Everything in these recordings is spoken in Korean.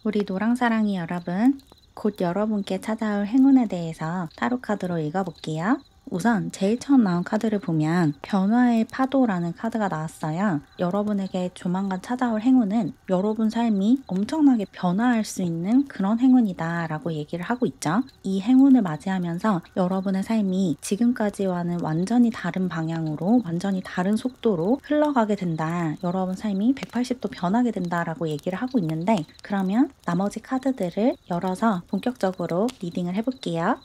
우리 노랑사랑이 여러분, 곧 여러분께 찾아올 행운에 대해서 타로 카드로 읽어볼게요. 우선 제일 처음 나온 카드를 보면 변화의 파도라는 카드가 나왔어요. 여러분에게 조만간 찾아올 행운은 여러분 삶이 엄청나게 변화할 수 있는 그런 행운이다 라고 얘기를 하고 있죠. 이 행운을 맞이하면서 여러분의 삶이 지금까지와는 완전히 다른 방향으로, 완전히 다른 속도로 흘러가게 된다. 여러분 삶이 180도 변하게 된다 라고 얘기를 하고 있는데, 그러면 나머지 카드들을 열어서 본격적으로 리딩을 해볼게요.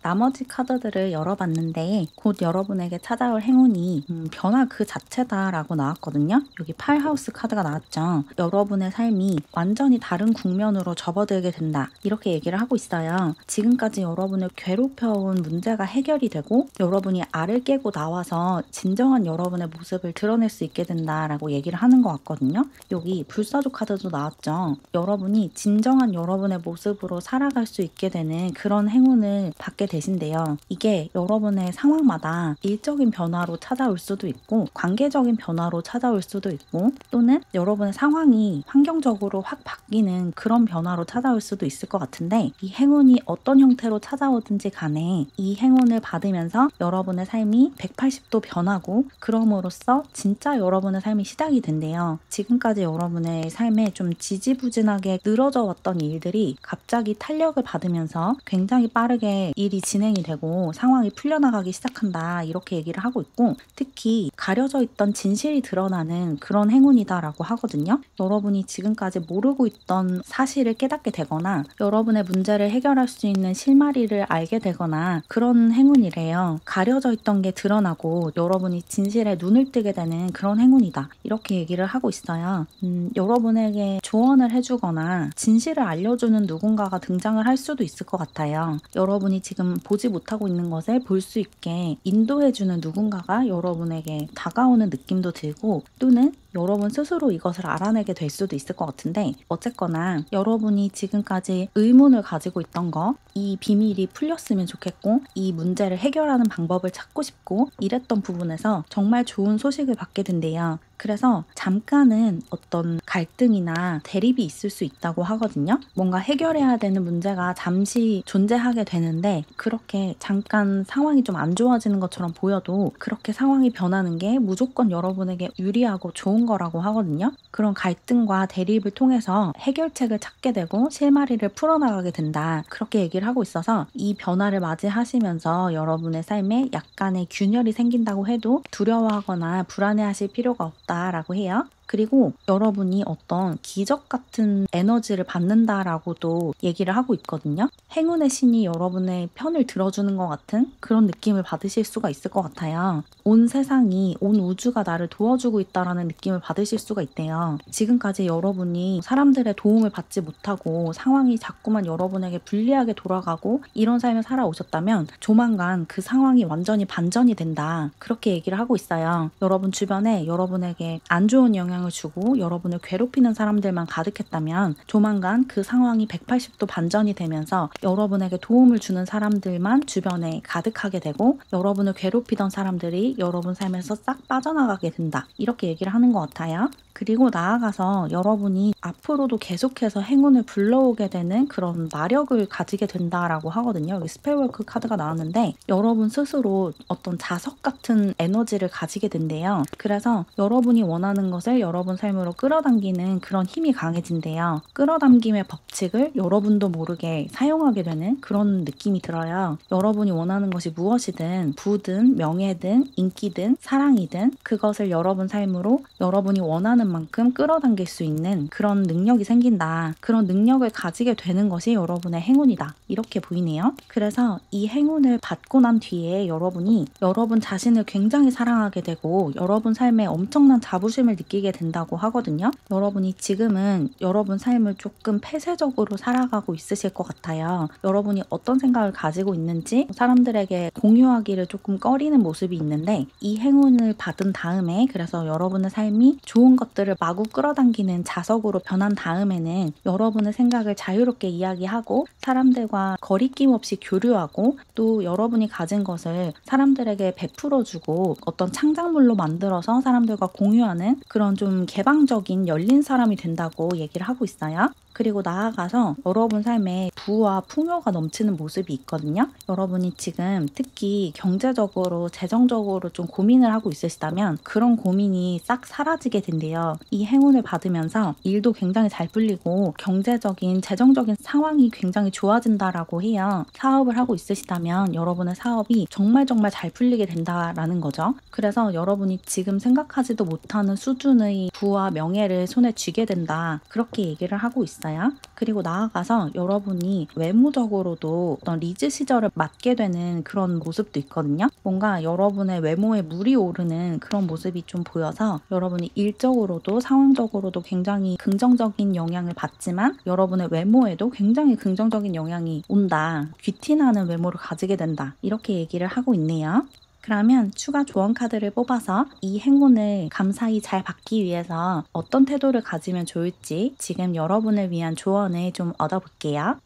나머지 카드들을 열어봤는데 곧 여러분에게 찾아올 행운이 변화 그 자체다라고 나왔거든요. 여기 8하우스 카드가 나왔죠. 여러분의 삶이 완전히 다른 국면으로 접어들게 된다. 이렇게 얘기를 하고 있어요. 지금까지 여러분을 괴롭혀온 문제가 해결이 되고 여러분이 알을 깨고 나와서 진정한 여러분의 모습을 드러낼 수 있게 된다라고 얘기를 하는 것 같거든요. 여기 불사조 카드도 나왔죠. 여러분이 진정한 여러분의 모습으로 살아갈 수 있게 되는 그런 행운을 받게 되신데요. 이게 여러분의 상황마다 일적인 변화로 찾아올 수도 있고 관계적인 변화로 찾아올 수도 있고 또는 여러분의 상황이 환경적으로 확 바뀌는 그런 변화로 찾아올 수도 있을 것 같은데, 이 행운이 어떤 형태로 찾아오든지 간에 이 행운을 받으면서 여러분의 삶이 180도 변하고 그럼으로써 진짜 여러분의 삶이 시작이 된대요. 지금까지 여러분의 삶에 좀 지지부진하게 늘어져 왔던 일들이 갑자기 탄력을 받으면서 굉장히 빠르게 일이 진행이 되고 상황이 풀려나가기 시작한다, 이렇게 얘기를 하고 있고, 특히 가려져 있던 진실이 드러나는 그런 행운이다라고 하거든요. 여러분이 지금까지 모르고 있던 사실을 깨닫게 되거나 여러분의 문제를 해결할 수 있는 실마리를 알게 되거나 그런 행운이래요. 가려져 있던 게 드러나고 여러분이 진실에 눈을 뜨게 되는 그런 행운이다, 이렇게 얘기를 하고 있어요. 여러분에게 조언을 해주거나 진실을 알려주는 누군가가 등장을 할 수도 있을 것 같아요. 여러분이 지금 보지 못하고 있는 것을 볼 수 있게 인도해주는 누군가가 여러분에게 다가오는 느낌도 들고, 또는 여러분 스스로 이것을 알아내게 될 수도 있을 것 같은데, 어쨌거나 여러분이 지금까지 의문을 가지고 있던 거, 이 비밀이 풀렸으면 좋겠고 이 문제를 해결하는 방법을 찾고 싶고 이랬던 부분에서 정말 좋은 소식을 받게 된대요. 그래서 잠깐은 어떤 갈등이나 대립이 있을 수 있다고 하거든요. 뭔가 해결해야 되는 문제가 잠시 존재하게 되는데, 그렇게 잠깐 상황이 좀 안 좋아지는 것처럼 보여도 그렇게 상황이 변하는 게 무조건 여러분에게 유리하고 좋은 거라고 하거든요. 그런 갈등과 대립을 통해서 해결책을 찾게 되고 실마리를 풀어나가게 된다, 그렇게 얘기를 하고 있어서 이 변화를 맞이하시면서 여러분의 삶에 약간의 균열이 생긴다고 해도 두려워하거나 불안해하실 필요가 없다라고 해요. 그리고 여러분이 어떤 기적 같은 에너지를 받는다라고도 얘기를 하고 있거든요. 행운의 신이 여러분의 편을 들어주는 것 같은 그런 느낌을 받으실 수가 있을 것 같아요. 온 세상이, 온 우주가 나를 도와주고 있다라는 느낌을 받으실 수가 있대요. 지금까지 여러분이 사람들의 도움을 받지 못하고 상황이 자꾸만 여러분에게 불리하게 돌아가고 이런 삶을 살아오셨다면 조만간 그 상황이 완전히 반전이 된다, 그렇게 얘기를 하고 있어요. 여러분 주변에 여러분에게 안 좋은 영향을 주고 여러분을 괴롭히는 사람들만 가득했다면 조만간 그 상황이 180도 반전이 되면서 여러분에게 도움을 주는 사람들만 주변에 가득하게 되고 여러분을 괴롭히던 사람들이 여러분 삶에서 싹 빠져나가게 된다, 이렇게 얘기를 하는 것 같아요. 그리고 나아가서 여러분이 앞으로도 계속해서 행운을 불러오게 되는 그런 마력을 가지게 된다라고 하거든요. 여기 스펠워크 카드가 나왔는데 여러분 스스로 어떤 자석 같은 에너지를 가지게 된대요. 그래서 여러분이 원하는 것을 여러분 삶으로 끌어당기는 그런 힘이 강해진대요. 끌어당김의 법칙을 여러분도 모르게 사용하게 되는 그런 느낌이 들어요. 여러분이 원하는 것이 무엇이든, 부든 명예든 인기든 사랑이든 그것을 여러분 삶으로 여러분이 원하는 만큼 끌어당길 수 있는 그런 능력이 생긴다, 그런 능력을 가지게 되는 것이 여러분의 행운이다, 이렇게 보이네요. 그래서 이 행운을 받고 난 뒤에 여러분이 여러분 자신을 굉장히 사랑하게 되고 여러분 삶에 엄청난 자부심을 느끼게 된다고 하거든요. 여러분이 지금은 여러분 삶을 조금 폐쇄적으로 살아가고 있으실 것 같아요. 여러분이 어떤 생각을 가지고 있는지 사람들에게 공유하기를 조금 꺼리는 모습이 있는데, 이 행운을 받은 다음에, 그래서 여러분의 삶이 좋은 것들을 마구 끌어당기는 자석으로 변한 다음에는 여러분의 생각을 자유롭게 이야기하고 사람들과 거리낌 없이 교류하고 또 여러분이 가진 것을 사람들에게 베풀어주고 어떤 창작물로 만들어서 사람들과 공유하는 그런 좀 개방적인 열린 사람이 된다고 얘기를 하고 있어요. 그리고 나아가서 여러분 삶에 부와 풍요가 넘치는 모습이 있거든요. 여러분이 지금 특히 경제적으로, 재정적으로 좀 고민을 하고 있으시다면 그런 고민이 싹 사라지게 된대요. 이 행운을 받으면서 일도 굉장히 잘 풀리고 경제적인, 재정적인 상황이 굉장히 좋아진다라고 해요. 사업을 하고 있으시다면 여러분의 사업이 정말 잘 풀리게 된다라는 거죠. 그래서 여러분이 지금 생각하지도 못하는 수준의 부와 명예를 손에 쥐게 된다. 그렇게 얘기를 하고 있어요. 그리고 나아가서 여러분이 외모적으로도 어떤 리즈 시절을 맞게 되는 그런 모습도 있거든요. 뭔가 여러분의 외모에 물이 오르는 그런 모습이 좀 보여서 여러분이 일적으로도 상황적으로도 굉장히 긍정적인 영향을 받지만 여러분의 외모에도 굉장히 긍정적인 영향이 온다. 귀티나는 외모를 가지게 된다. 이렇게 얘기를 하고 있네요. 그러면 추가 조언 카드를 뽑아서 이 행운을 감사히 잘 받기 위해서 어떤 태도를 가지면 좋을지 지금 여러분을 위한 조언을 좀 얻어볼게요.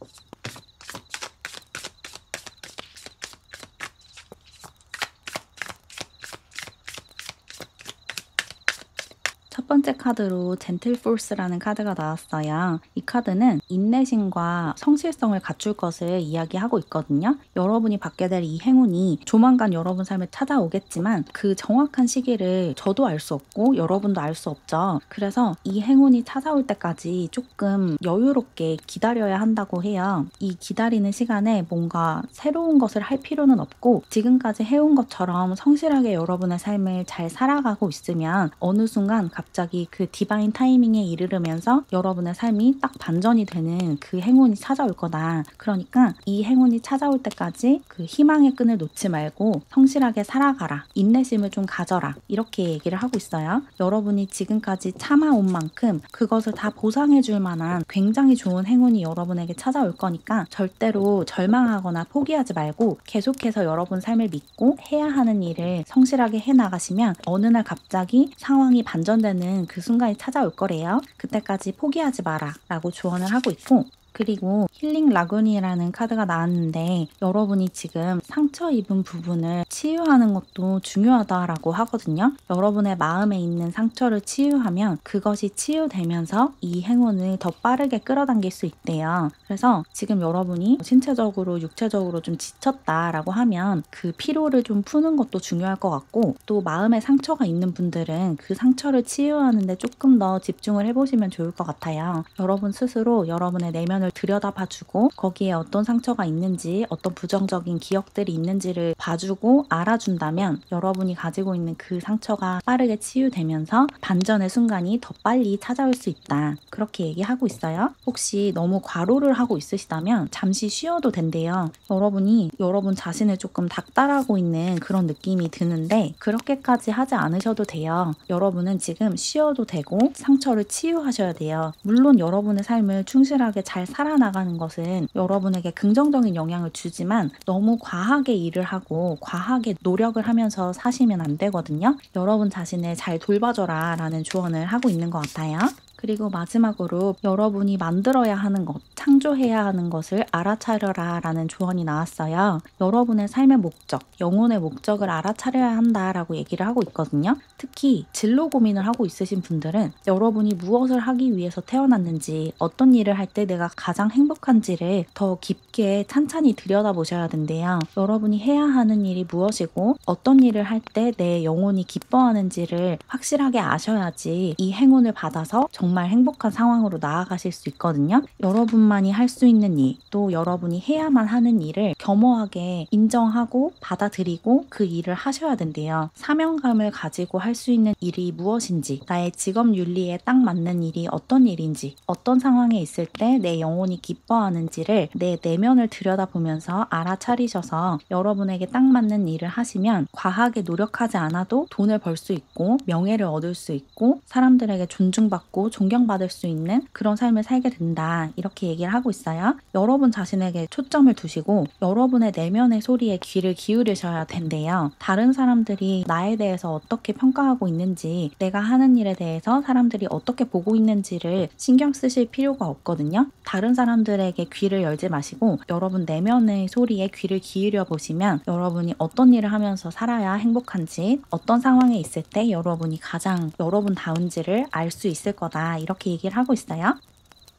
첫 번째 카드로 젠틀 포스라는 카드가 나왔어요. 이 카드는 인내심과 성실성을 갖출 것을 이야기하고 있거든요. 여러분이 받게 될 이 행운이 조만간 여러분 삶에 찾아오겠지만 그 정확한 시기를 저도 알 수 없고 여러분도 알 수 없죠. 그래서 이 행운이 찾아올 때까지 조금 여유롭게 기다려야 한다고 해요. 이 기다리는 시간에 뭔가 새로운 것을 할 필요는 없고 지금까지 해온 것처럼 성실하게 여러분의 삶을 잘 살아가고 있으면 어느 순간 갑자기 그 디바인 타이밍에 이르르면서 여러분의 삶이 딱 반전이 되는 그 행운이 찾아올 거다. 그러니까 이 행운이 찾아올 때까지 그 희망의 끈을 놓지 말고 성실하게 살아가라. 인내심을 좀 가져라. 이렇게 얘기를 하고 있어요. 여러분이 지금까지 참아온 만큼 그것을 다 보상해 줄 만한 굉장히 좋은 행운이 여러분에게 찾아올 거니까 절대로 절망하거나 포기하지 말고 계속해서 여러분 삶을 믿고 해야 하는 일을 성실하게 해 나가시면 어느 날 갑자기 상황이 반전되는 그 순간이 찾아올 거래요. 그때까지 포기하지 마라 라고 조언을 하고 있고, 그리고 힐링 라군이라는 카드가 나왔는데 여러분이 지금 상처 입은 부분을 치유하는 것도 중요하다라고 하거든요. 여러분의 마음에 있는 상처를 치유하면 그것이 치유되면서 이 행운을 더 빠르게 끌어당길 수 있대요. 그래서 지금 여러분이 신체적으로, 육체적으로 좀 지쳤다라고 하면 그 피로를 좀 푸는 것도 중요할 것 같고, 또 마음에 상처가 있는 분들은 그 상처를 치유하는데 조금 더 집중을 해보시면 좋을 것 같아요. 여러분 스스로 여러분의 내면을 들여다봐주고 거기에 어떤 상처가 있는지, 어떤 부정적인 기억들이 있는지를 봐주고 알아준다면 여러분이 가지고 있는 그 상처가 빠르게 치유되면서 반전의 순간이 더 빨리 찾아올 수 있다. 그렇게 얘기하고 있어요. 혹시 너무 과로를 하고 있으시다면 잠시 쉬어도 된대요. 여러분이 여러분 자신을 조금 닥달하고 있는 그런 느낌이 드는데 그렇게까지 하지 않으셔도 돼요. 여러분은 지금 쉬어도 되고 상처를 치유하셔야 돼요. 물론 여러분의 삶을 충실하게 잘 살아나가는 것은 여러분에게 긍정적인 영향을 주지만 너무 과하게 일을 하고 과하게 노력을 하면서 사시면 안 되거든요. 여러분 자신을 잘 돌봐줘라 라는 조언을 하고 있는 것 같아요. 그리고 마지막으로 여러분이 만들어야 하는 것, 창조해야 하는 것을 알아차려라 라는 조언이 나왔어요. 여러분의 삶의 목적, 영혼의 목적을 알아차려야 한다라고 얘기를 하고 있거든요. 특히 진로 고민을 하고 있으신 분들은 여러분이 무엇을 하기 위해서 태어났는지, 어떤 일을 할 때 내가 가장 행복한지를 더 깊게 찬찬히 들여다보셔야 된대요. 여러분이 해야 하는 일이 무엇이고 어떤 일을 할 때 내 영혼이 기뻐하는지를 확실하게 아셔야지 이 행운을 받아서 정말 행복한 상황으로 나아가실 수 있거든요. 여러분만 여러분만이 할 수 있는 일, 또 여러분이 해야만 하는 일을 겸허하게 인정하고 받아들이고 그 일을 하셔야 된대요. 사명감을 가지고 할 수 있는 일이 무엇인지, 나의 직업 윤리에 딱 맞는 일이 어떤 일인지, 어떤 상황에 있을 때 내 영혼이 기뻐하는지를 내 내면을 들여다보면서 알아차리셔서 여러분에게 딱 맞는 일을 하시면 과하게 노력하지 않아도 돈을 벌 수 있고 명예를 얻을 수 있고 사람들에게 존중받고 존경받을 수 있는 그런 삶을 살게 된다. 이렇게 얘기를 하고 있어요. 여러분 자신에게 초점을 두시고 여러분의 내면의 소리에 귀를 기울이셔야 된대요. 다른 사람들이 나에 대해서 어떻게 평가하고 있는지, 내가 하는 일에 대해서 사람들이 어떻게 보고 있는지를 신경 쓰실 필요가 없거든요. 다른 사람들에게 귀를 열지 마시고 여러분 내면의 소리에 귀를 기울여 보시면 여러분이 어떤 일을 하면서 살아야 행복한지, 어떤 상황에 있을 때 여러분이 가장 여러분다운지를 알 수 있을 거다. 이렇게 얘기를 하고 있어요.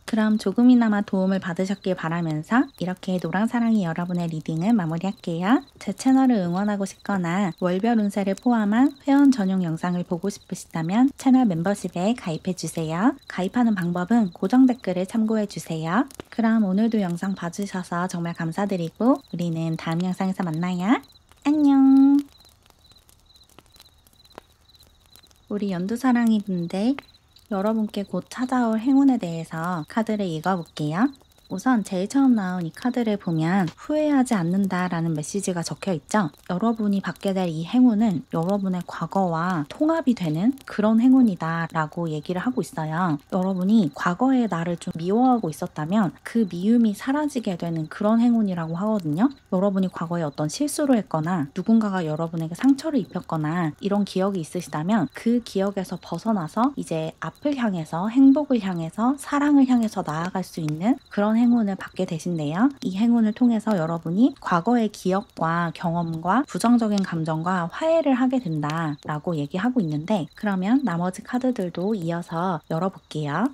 그럼 조금이나마 도움을 받으셨길 바라면서 이렇게 노랑사랑이 여러분의 리딩을 마무리할게요. 제 채널을 응원하고 싶거나 월별 운세를 포함한 회원 전용 영상을 보고 싶으시다면 채널 멤버십에 가입해주세요. 가입하는 방법은 고정 댓글을 참고해주세요. 그럼 오늘도 영상 봐주셔서 정말 감사드리고 우리는 다음 영상에서 만나요. 안녕. 우리 연두사랑이분들, 여러분께 곧 찾아올 행운에 대해서 카드를 읽어볼게요. 우선 제일 처음 나온 이 카드를 보면 후회하지 않는다라는 메시지가 적혀 있죠. 여러분이 받게 될 이 행운은 여러분의 과거와 통합이 되는 그런 행운이다 라고 얘기를 하고 있어요. 여러분이 과거의 나를 좀 미워하고 있었다면 그 미움이 사라지게 되는 그런 행운이라고 하거든요. 여러분이 과거에 어떤 실수를 했거나 누군가가 여러분에게 상처를 입혔거나 이런 기억이 있으시다면 그 기억에서 벗어나서 이제 앞을 향해서, 행복을 향해서, 사랑을 향해서 나아갈 수 있는 그런 행운을 받게 되신대요. 이 행운을 통해서 여러분이 과거의 기억과 경험과 부정적인 감정과 화해를 하게 된다라고 얘기하고 있는데, 그러면 나머지 카드들도 이어서 열어볼게요.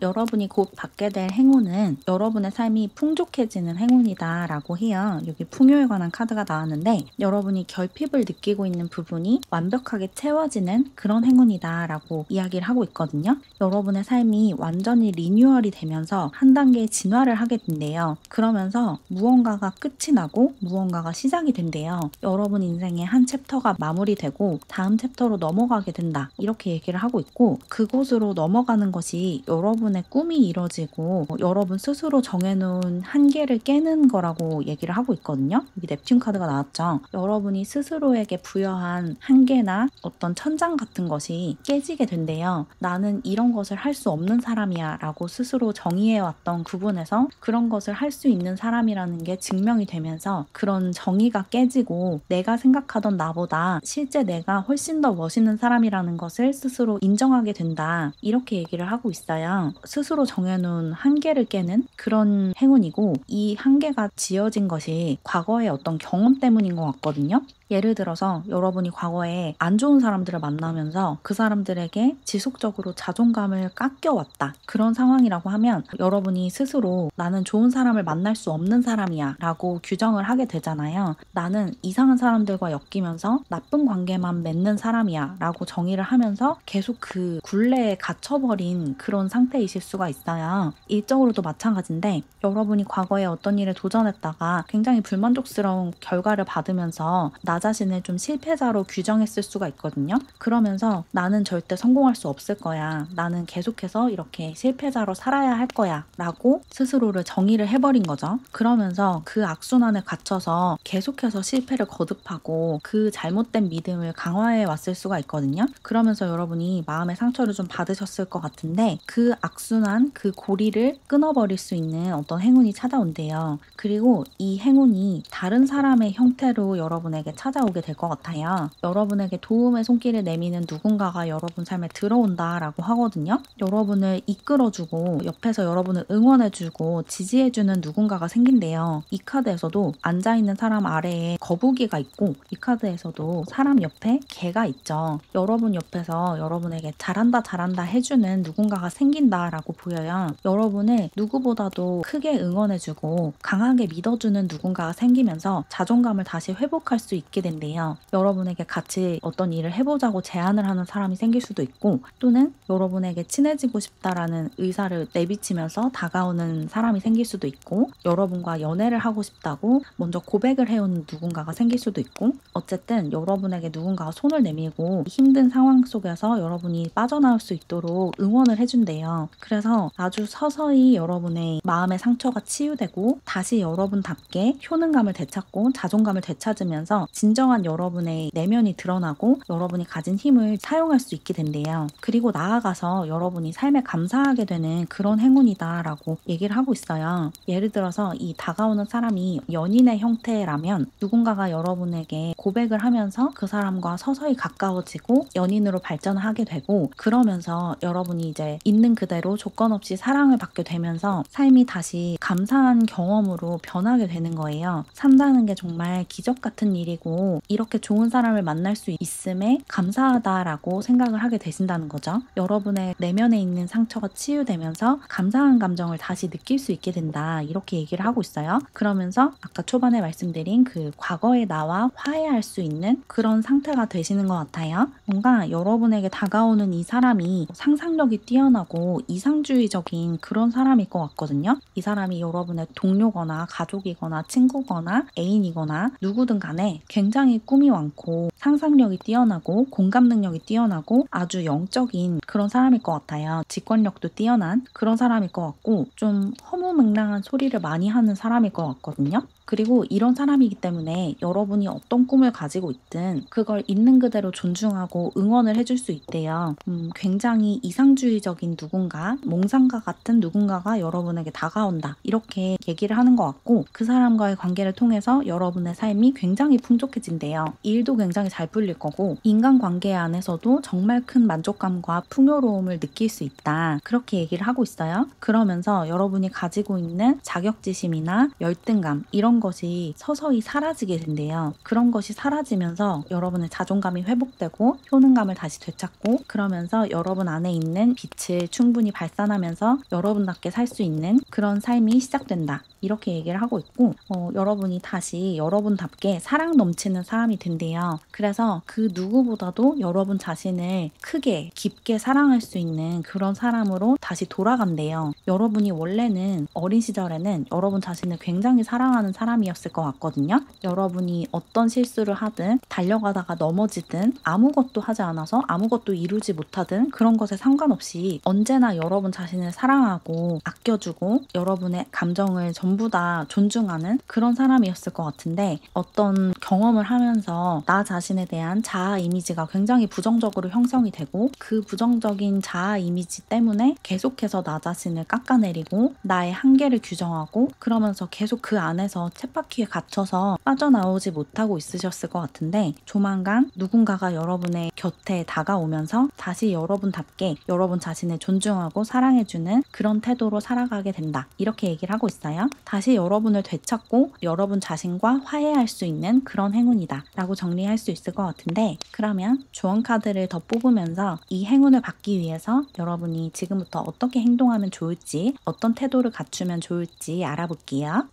여러분이 곧 받게 될 행운은 여러분의 삶이 풍족해지는 행운이다 라고 해요. 여기 풍요에 관한 카드가 나왔는데 여러분이 결핍을 느끼고 있는 부분이 완벽하게 채워지는 그런 행운이다 라고 이야기를 하고 있거든요. 여러분의 삶이 완전히 리뉴얼이 되면서 한 단계 진화를 하게 된대요. 그러면서 무언가가 끝이 나고 무언가가 시작이 된대요. 여러분 인생의 한 챕터가 마무리되고 다음 챕터로 넘어가게 된다. 이렇게 얘기를 하고 있고, 그곳으로 넘어가는 것이 여러분의 꿈이 이뤄지고 여러분 스스로 정해놓은 한계를 깨는 거라고 얘기를 하고 있거든요. 여기 넵튠 카드가 나왔죠. 여러분이 스스로에게 부여한 한계나 어떤 천장 같은 것이 깨지게 된대요. 나는 이런 것을 할 수 없는 사람이야 라고 스스로 정의해왔던 부분에서 그런 것을 할 수 있는 사람이라는 게 증명이 되면서 그런 정의가 깨지고 내가 생각하던 나보다 실제 내가 훨씬 더 멋있는 사람이라는 것을 스스로 인정하게 된다. 이렇게 얘기를 하고 있어요. 스스로 정해놓은 한계를 깨는 그런 행운이고, 이 한계가 지어진 것이 과거의 어떤 경험 때문인 것 같거든요. 예를 들어서 여러분이 과거에 안 좋은 사람들을 만나면서 그 사람들에게 지속적으로 자존감을 깎여왔다. 그런 상황이라고 하면 여러분이 스스로 나는 좋은 사람을 만날 수 없는 사람이야 라고 규정을 하게 되잖아요. 나는 이상한 사람들과 엮이면서 나쁜 관계만 맺는 사람이야 라고 정의를 하면서 계속 그 굴레에 갇혀버린 그런 상태이실 수가 있어요. 일적으로도 마찬가지인데 여러분이 과거에 어떤 일에 도전했다가 굉장히 불만족스러운 결과를 받으면서 나 자신을 좀 실패자로 규정했을 수가 있거든요. 그러면서 나는 절대 성공할 수 없을 거야. 나는 계속해서 이렇게 실패자로 살아야 할 거야 라고 스스로를 정의를 해버린 거죠. 그러면서 그 악순환에 갇혀서 계속해서 실패를 거듭하고 그 잘못된 믿음을 강화해 왔을 수가 있거든요. 그러면서 여러분이 마음의 상처를 좀 받으셨을 것 같은데 그 악순환, 그 고리를 끊어버릴 수 있는 어떤 행운이 찾아온대요. 그리고 이 행운이 다른 사람의 형태로 여러분에게 찾아오게 될 것 같아요. 여러분에게 도움의 손길을 내미는 누군가가 여러분 삶에 들어온다라고 하거든요. 여러분을 이끌어주고 옆에서 여러분을 응원해주고 지지해주는 누군가가 생긴대요. 이 카드에서도 앉아있는 사람 아래에 거북이가 있고 이 카드에서도 사람 옆에 개가 있죠. 여러분 옆에서 여러분에게 잘한다 잘한다 해주는 누군가가 생긴다라고 보여요. 여러분을 누구보다도 크게 응원해주고 강하게 믿어주는 누군가가 생기면서 자존감을 다시 회복할 수 있게 있게 된대요. 여러분에게 같이 어떤 일을 해보자고 제안을 하는 사람이 생길 수도 있고, 또는 여러분에게 친해지고 싶다라는 의사를 내비치면서 다가오는 사람이 생길 수도 있고, 여러분과 연애를 하고 싶다고 먼저 고백을 해오는 누군가가 생길 수도 있고, 어쨌든 여러분에게 누군가가 손을 내밀고 힘든 상황 속에서 여러분이 빠져나올 수 있도록 응원을 해준대요. 그래서 아주 서서히 여러분의 마음의 상처가 치유되고 다시 여러분답게 효능감을 되찾고 자존감을 되찾으면서 진정한 여러분의 내면이 드러나고 여러분이 가진 힘을 사용할 수 있게 된대요. 그리고 나아가서 여러분이 삶에 감사하게 되는 그런 행운이다라고 얘기를 하고 있어요. 예를 들어서 이 다가오는 사람이 연인의 형태라면 누군가가 여러분에게 고백을 하면서 그 사람과 서서히 가까워지고 연인으로 발전하게 되고, 그러면서 여러분이 이제 있는 그대로 조건 없이 사랑을 받게 되면서 삶이 다시 감사한 경험으로 변하게 되는 거예요. 산다는 게 정말 기적 같은 일이고 이렇게 좋은 사람을 만날 수 있음에 감사하다라고 생각을 하게 되신다는 거죠. 여러분의 내면에 있는 상처가 치유되면서 감사한 감정을 다시 느낄 수 있게 된다, 이렇게 얘기를 하고 있어요. 그러면서 아까 초반에 말씀드린 그 과거의 나와 화해할 수 있는 그런 상태가 되시는 것 같아요. 뭔가 여러분에게 다가오는 이 사람이 상상력이 뛰어나고 이상주의적인 그런 사람일 것 같거든요. 이 사람이 여러분의 동료거나 가족이거나 친구거나 애인이거나 누구든 간에 굉장히 꿈이 많고 상상력이 뛰어나고 공감 능력이 뛰어나고 아주 영적인 그런 사람일 것 같아요. 직관력도 뛰어난 그런 사람일 것 같고, 좀 허무맹랑한 소리를 많이 하는 사람일 것 같거든요. 그리고 이런 사람이기 때문에 여러분이 어떤 꿈을 가지고 있든 그걸 있는 그대로 존중하고 응원을 해줄 수 있대요. 굉장히 이상주의적인 누군가, 몽상가 같은 누군가가 여러분에게 다가온다, 이렇게 얘기를 하는 것 같고, 그 사람과의 관계를 통해서 여러분의 삶이 굉장히 풍족해진대요. 일도 굉장히 잘 풀릴 거고 인간관계 안에서도 정말 큰 만족감과 풍요로움을 느낄 수 있다, 그렇게 얘기를 하고 있어요. 그러면서 여러분이 가지고 있는 자격지심이나 열등감, 이런 것이 서서히 사라지게 된대요. 그런 것이 사라지면서 여러분의 자존감이 회복되고 효능감을 다시 되찾고, 그러면서 여러분 안에 있는 빛을 충분히 발산하면서 여러분답게 살 수 있는 그런 삶이 시작된다, 이렇게 얘기를 하고 있고, 여러분이 다시 여러분답게 사랑 넘치는 사람이 된대요. 그래서 그 누구보다도 여러분 자신을 크게 깊게 사랑할 수 있는 그런 사람으로 다시 돌아간대요. 여러분이 원래는 어린 시절에는 여러분 자신을 굉장히 사랑하는 사람이었을 것 같거든요. 여러분이 어떤 실수를 하든 달려가다가 넘어지든 아무것도 하지 않아서 아무것도 이루지 못하든 그런 것에 상관없이 언제나 여러분 자신을 사랑하고 아껴주고 여러분의 감정을 전부 다 존중하는 그런 사람이었을 것 같은데, 어떤 경험을 하면서 나 자신에 대한 자아 이미지가 굉장히 부정적으로 형성이 되고, 그 부정적인 자아 이미지 때문에 계속해서 나 자신을 깎아내리고 나의 한계를 규정하고, 그러면서 계속 그 안에서 쳇바퀴에 갇혀서 빠져나오지 못하고 있으셨을 것 같은데, 조만간 누군가가 여러분의 곁에 다가오면서 다시 여러분답게 여러분 자신을 존중하고 사랑해주는 그런 태도로 살아가게 된다, 이렇게 얘기를 하고 있어요. 다시 여러분을 되찾고 여러분 자신과 화해할 수 있는 그런 행운이다 라고 정리할 수 있을 것 같은데, 그러면 조언 카드를 더 뽑으면서 이 행운을 받기 위해서 여러분이 지금부터 어떻게 행동하면 좋을지, 어떤 태도를 갖추면 좋을지 알아볼게요.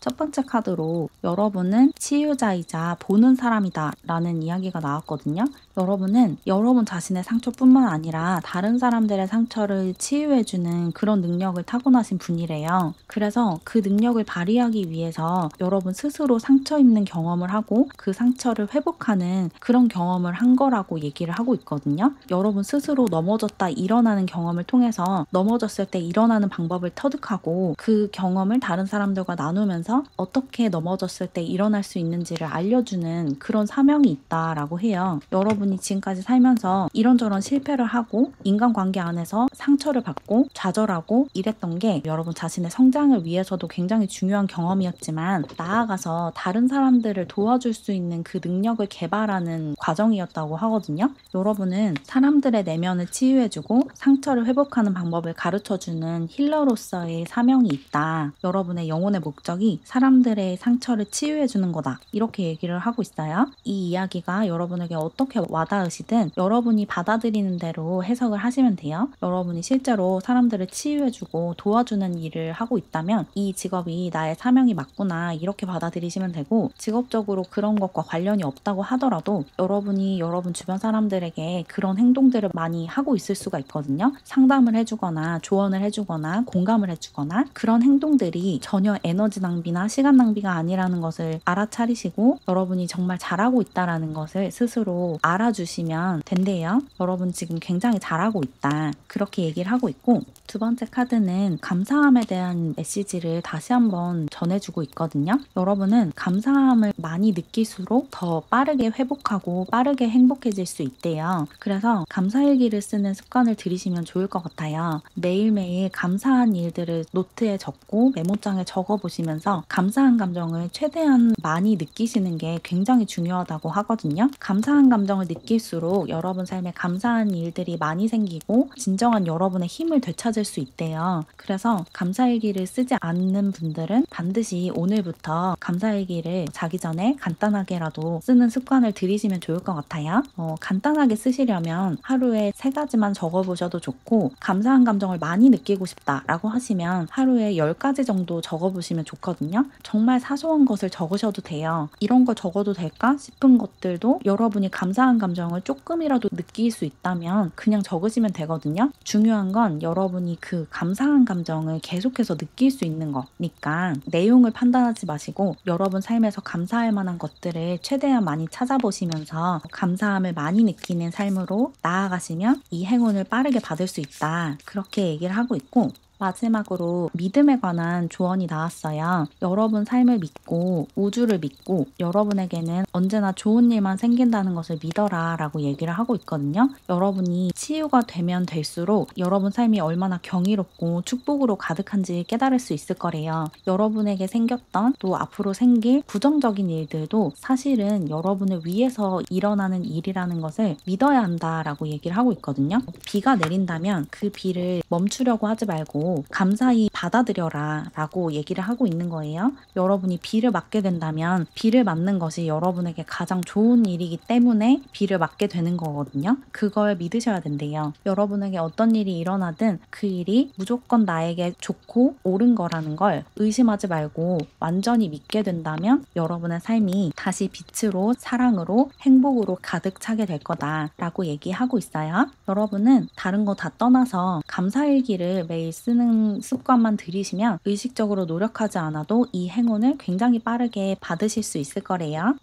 첫 번째 카드로 여러분은 치유자이자 보는 사람이다 라는 이야기가 나왔거든요. 여러분은 여러분 자신의 상처뿐만 아니라 다른 사람들의 상처를 치유해주는 그런 능력을 타고나신 분이래요. 그래서 그 능력을 발휘하기 위해서 여러분 스스로 상처 입는 경험을 하고 그 상처를 회복하는 그런 경험을 한 거라고 얘기를 하고 있거든요. 여러분 스스로 넘어졌다 일어나는 경험을 통해서 넘어졌을 때 일어나는 방법을 터득하고 그 경험을 다른 사람들과 나누면서 어떻게 넘어졌을 때 일어날 수 있는지를 알려주는 그런 사명이 있다라고 해요. 여러분이 지금까지 살면서 이런저런 실패를 하고 인간관계 안에서 상처를 받고 좌절하고 이랬던 게 여러분 자신의 성장을 위해서도 굉장히 중요한 경험이었지만, 나아가서 다른 사람들을 도와줄 수 있는 그 능력을 개발하는 과정이었다고 하거든요. 여러분은 사람들의 내면을 치유해주고 상처를 회복하는 방법을 가르쳐주는 힐러로서의 사명이 있다. 여러분의 영혼의 목적이 사람들의 상처를 상처를 치유해 주는 거다. 이렇게 얘기를 하고 있어요. 이 이야기가 여러분에게 어떻게 와닿으시든 여러분이 받아들이는 대로 해석을 하시면 돼요. 여러분이 실제로 사람들을 치유해주고 도와주는 일을 하고 있다면 이 직업이 나의 사명이 맞구나 이렇게 받아들이시면 되고, 직업적으로 그런 것과 관련이 없다고 하더라도 여러분이 여러분 주변 사람들에게 그런 행동들을 많이 하고 있을 수가 있거든요. 상담을 해주거나 조언을 해주거나 공감을 해주거나, 그런 행동들이 전혀 에너지 낭비나 시간 낭비가 아니라는 것을 알아차리시고 여러분이 정말 잘하고 있다라는 것을 스스로 알아주시면 된대요. 여러분 지금 굉장히 잘하고 있다. 그렇게 얘기를 하고 있고, 두 번째 카드는 감사함에 대한 메시지를 다시 한번 전해주고 있거든요. 여러분은 감사함을 많이 느낄수록 더 빠르게 회복하고 빠르게 행복해질 수 있대요. 그래서 감사일기를 쓰는 습관을 들이시면 좋을 것 같아요. 매일매일 감사한 일들을 노트에 적고 메모장에 적어보시면서 감사한 감정을 최대한 많이 느끼시는 게 굉장히 중요하다고 하거든요. 감사한 감정을 느낄수록 여러분 삶에 감사한 일들이 많이 생기고 진정한 여러분의 힘을 되찾을 수 있대요. 그래서 감사일기를 쓰지 않는 분들은 반드시 오늘부터 감사일기를 자기 전에 간단하게라도 쓰는 습관을 들이시면 좋을 것 같아요. 간단하게 쓰시려면 하루에 3가지만 적어보셔도 좋고, 감사한 감정을 많이 느끼고 싶다라고 하시면 하루에 10가지 정도 적어보시면 좋거든요. 정말 사소한 것을 적으셔도 돼요. 이런 거 적어도 될까 싶은 것들도 여러분이 감사한 감정을 조금이라도 느낄 수 있다면 그냥 적으시면 되거든요. 중요한 건 여러분이 그 감사한 감정을 계속해서 느낄 수 있는 거니까 내용을 판단하지 마시고 여러분 삶에서 감사할 만한 것들을 최대한 많이 찾아보시면서 감사함을 많이 느끼는 삶으로 나아가시면 이 행운을 빠르게 받을 수 있다. 그렇게 얘기를 하고 있고, 마지막으로 믿음에 관한 조언이 나왔어요. 여러분 삶을 믿고 우주를 믿고 여러분에게는 언제나 좋은 일만 생긴다는 것을 믿어라 라고 얘기를 하고 있거든요. 여러분이 치유가 되면 될수록 여러분 삶이 얼마나 경이롭고 축복으로 가득한지 깨달을 수 있을 거래요. 여러분에게 생겼던 또 앞으로 생길 부정적인 일들도 사실은 여러분을 위해서 일어나는 일이라는 것을 믿어야 한다라고 얘기를 하고 있거든요. 비가 내린다면 그 비를 멈추려고 하지 말고 감사히 받아들여라 라고 얘기를 하고 있는 거예요. 여러분이 비를 맞게 된다면 비를 맞는 것이 여러분에게 가장 좋은 일이기 때문에 비를 맞게 되는 거거든요. 그걸 믿으셔야 된대요. 여러분에게 어떤 일이 일어나든 그 일이 무조건 나에게 좋고 옳은 거라는 걸 의심하지 말고 완전히 믿게 된다면 여러분의 삶이 다시 빛으로 사랑으로 행복으로 가득 차게 될 거다 라고 얘기하고 있어요. 여러분은 다른 거 다 떠나서 감사일기를 매일 쓰는 습관만 들이시면 의식적으로 노력하지 않아도 이 행운을 굉장히 빠르게 받으실 수 있을 거래요.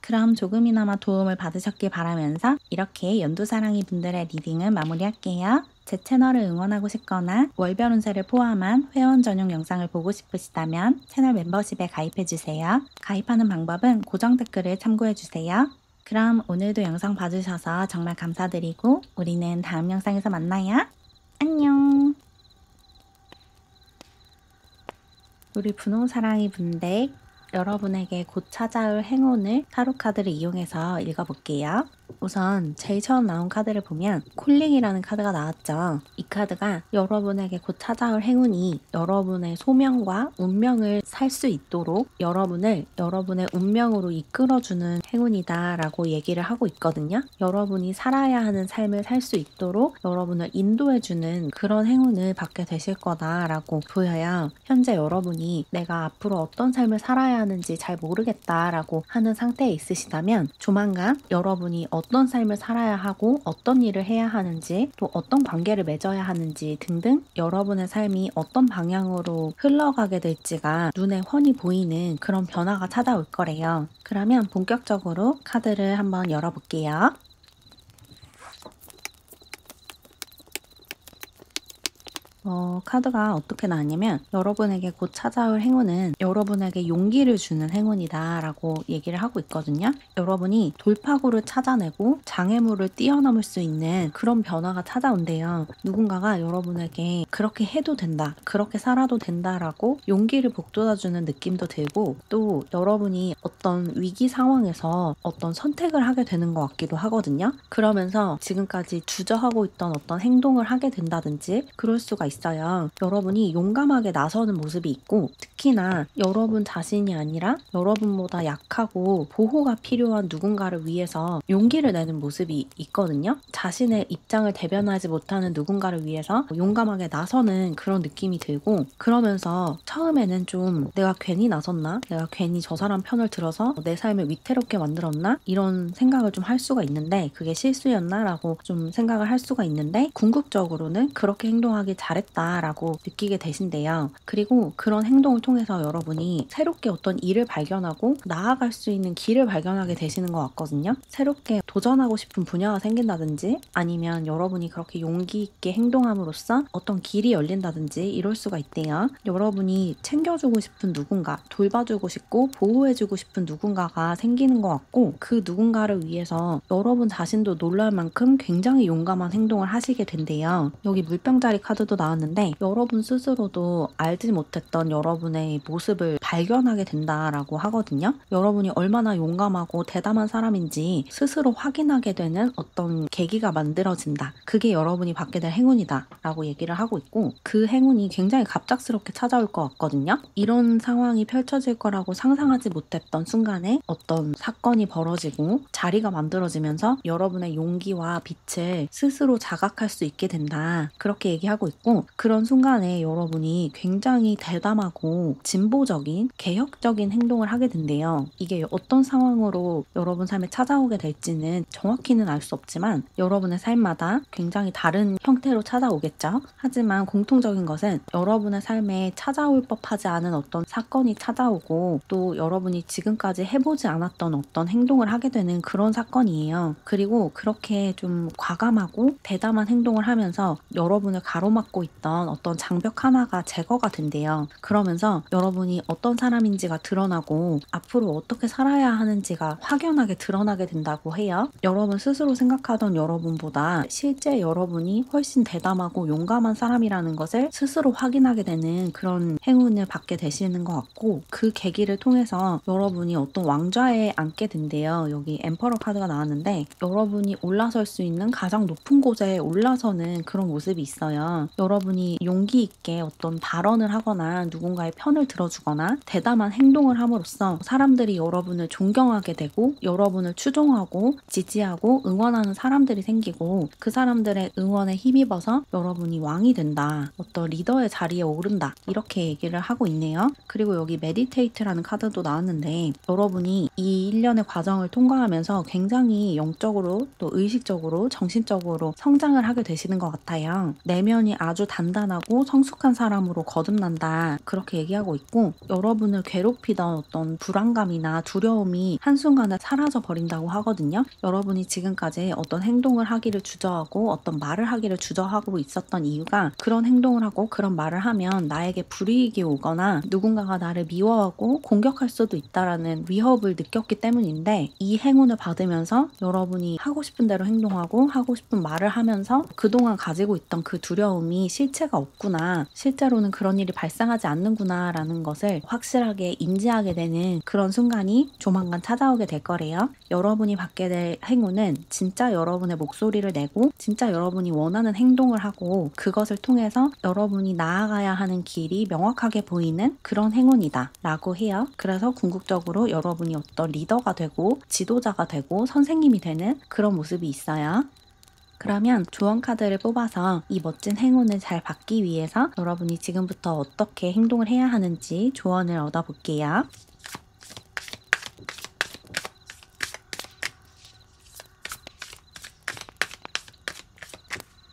그럼 조금이나마 도움을 받으셨길 바라면서 이렇게 연두사랑이 분들의 리딩을 마무리할게요. 제 채널을 응원하고 싶거나 월별 운세를 포함한 회원 전용 영상을 보고 싶으시다면 채널 멤버십에 가입해주세요. 가입하는 방법은 고정 댓글을 참고해주세요. 그럼 오늘도 영상 봐주셔서 정말 감사드리고 우리는 다음 영상에서 만나요. 안녕. 우리 분홍사랑이 분들, 여러분에게 곧 찾아올 행운을 타로 카드를 이용해서 읽어볼게요. 우선 제일 처음 나온 카드를 보면 콜링이라는 카드가 나왔죠. 이 카드가 여러분에게 곧 찾아올 행운이 여러분의 소명과 운명을 살 수 있도록 여러분을 여러분의 운명으로 이끌어주는 행운이다 라고 얘기를 하고 있거든요. 여러분이 살아야 하는 삶을 살 수 있도록 여러분을 인도해주는 그런 행운을 받게 되실 거다 라고 보여요. 현재 여러분이 내가 앞으로 어떤 삶을 살아야 하는지 잘 모르겠다 라고 하는 상태에 있으시다면 조만간 여러분이 어떤 삶을 살아야 하고 어떤 일을 해야 하는지 또 어떤 관계를 맺어야 하는지 등등 여러분의 삶이 어떤 방향으로 흘러가게 될지가 눈에 훤히 보이는 그런 변화가 찾아올 거래요. 그러면 본격적으로 카드를 한번 열어볼게요. 카드가 어떻게 나왔냐면 여러분에게 곧 찾아올 행운은 여러분에게 용기를 주는 행운이다 라고 얘기를 하고 있거든요. 여러분이 돌파구를 찾아내고 장애물을 뛰어넘을 수 있는 그런 변화가 찾아온대요. 누군가가 여러분에게 그렇게 해도 된다, 그렇게 살아도 된다라고 용기를 북돋아주는 느낌도 들고, 또 여러분이 어떤 위기 상황에서 어떤 선택을 하게 되는 것 같기도 하거든요. 그러면서 지금까지 주저하고 있던 어떤 행동을 하게 된다든지 그럴 수가 있어요. 여러분이 용감하게 나서는 모습이 있고, 특히나 여러분 자신이 아니라 여러분보다 약하고 보호가 필요한 누군가를 위해서 용기를 내는 모습이 있거든요. 자신의 입장을 대변하지 못하는 누군가를 위해서 용감하게 나서는 그런 느낌이 들고, 그러면서 처음에는 좀 내가 괜히 나섰나? 내가 괜히 저 사람 편을 들어서 내 삶을 위태롭게 만들었나? 이런 생각을 좀 할 수가 있는데, 그게 실수였나? 라고 좀 생각을 할 수가 있는데, 궁극적으로는 그렇게 행동하기 잘했다라고 느끼게 되신대요. 그리고 그런 행동을 통해서 여러분이 새롭게 어떤 일을 발견하고 나아갈 수 있는 길을 발견하게 되시는 것 같거든요. 새롭게 도전하고 싶은 분야가 생긴다든지, 아니면 여러분이 그렇게 용기 있게 행동함으로써 어떤 길이 열린다든지 이럴 수가 있대요. 여러분이 챙겨주고 싶은 누군가, 돌봐주고 싶고 보호해주고 싶은 누군가가 생기는 것 같고, 그 누군가를 위해서 여러분 자신도 놀랄 만큼 굉장히 용감한 행동을 하시게 된대요. 여기 물병자리 카드도 나왔는데, 여러분 스스로도 알지 못했던 여러분의 모습을 발견하게 된다라고 하거든요. 여러분이 얼마나 용감하고 대담한 사람인지 스스로 확인하게 되는 어떤 계기가 만들어진다. 그게 여러분이 받게 될 행운이다 라고 얘기를 하고 있고, 그 행운이 굉장히 갑작스럽게 찾아올 것 같거든요. 이런 상황이 펼쳐질 거라고 상상하지 못했던 순간에 어떤 사건이 벌어지고 자리가 만들어지면서 여러분의 용기와 빛을 스스로 자각할 수 있게 된다. 그렇게 얘기하고 있고, 그런 순간에 여러분이 굉장히 대담하고 진보적인 개혁적인 행동을 하게 된대요. 이게 어떤 상황으로 여러분 삶에 찾아오게 될지는 정확히는 알 수 없지만 여러분의 삶마다 굉장히 다른 형태로 찾아오겠죠. 하지만 공통적인 것은 여러분의 삶에 찾아올 법하지 않은 어떤 사건이 찾아오고, 또 여러분이 지금까지 해보지 않았던 어떤 행동을 하게 되는 그런 사건이에요. 그리고 그렇게 좀 과감하고 대담한 행동을 하면서 여러분을 가로막고 있던 어떤 장벽 하나가 제거가 된대요. 그러면서 여러분이 어떤 사람인지가 드러나고 앞으로 어떻게 살아야 하는지가 확연하게 드러나게 된다고 해요. 여러분 스스로 생각하던 여러분보다 실제 여러분이 훨씬 대담하고 용감한 사람이라는 것을 스스로 확인하게 되는 그런 행운을 받게 되시는 것 같고, 그 계기를 통해서 여러분이 어떤 왕좌에 앉게 된대요. 여기 엠퍼러 카드가 나왔는데, 여러분이 올라설 수 있는 가장 높은 곳에 올라서는 그런 모습이 있어요. 여러분이 용기 있게 어떤 발언을 하거나 누군가의 편을 들어주거나 대담한 행동을 함으로써 사람들이 여러분을 존경하게 되고, 여러분을 추종하고 지지하고 응원하는 사람들이 생기고, 그 사람들의 응원에 힘입어서 여러분이 왕이 된다, 어떤 리더의 자리에 오른다, 이렇게 얘기를 하고 있네요. 그리고 여기 메디테이트라는 카드도 나왔는데, 여러분이 이 1년의 과정을 통과하면서 굉장히 영적으로 또 의식적으로 정신적으로 성장을 하게 되시는 것 같아요. 내면이 아주 단단하고 성숙한 사람으로 거듭난다, 그렇게 얘기하고 있고, 여러분을 괴롭히던 어떤 불안감이나 두려움이 한순간에 사라져 버린다고 하거든요. 여러분이 지금까지 어떤 행동을 하기를 주저하고 어떤 말을 하기를 주저하고 있었던 이유가, 그런 행동을 하고 그런 말을 하면 나에게 불이익이 오거나 누군가가 나를 미워하고 공격할 수도 있다라는 위협을 느꼈기 때문인데, 이 행운을 받으면서 여러분이 하고 싶은 대로 행동하고 하고 싶은 말을 하면서 그동안 가지고 있던 그 두려움이 실체가 없구나, 실제로는 그런 일이 발생하지 않는구나 라는 것을 확실하게 인지하게 되는 그런 순간이 조만간 찾아오게 될 거래요. 여러분이 받게 될 행운은 진짜 여러분의 목소리를 내고 진짜 여러분이 원하는 행동을 하고, 그것을 통해서 여러분이 나아가야 하는 길이 명확하게 보이는 그런 행운이다 라고 해요. 그래서 궁극적으로 여러분이 어떤 리더가 되고 지도자가 되고 선생님이 되는 그런 모습이 있어요. 그러면 조언 카드를 뽑아서 이 멋진 행운을 잘 받기 위해서 여러분이 지금부터 어떻게 행동을 해야 하는지 조언을 얻어볼게요.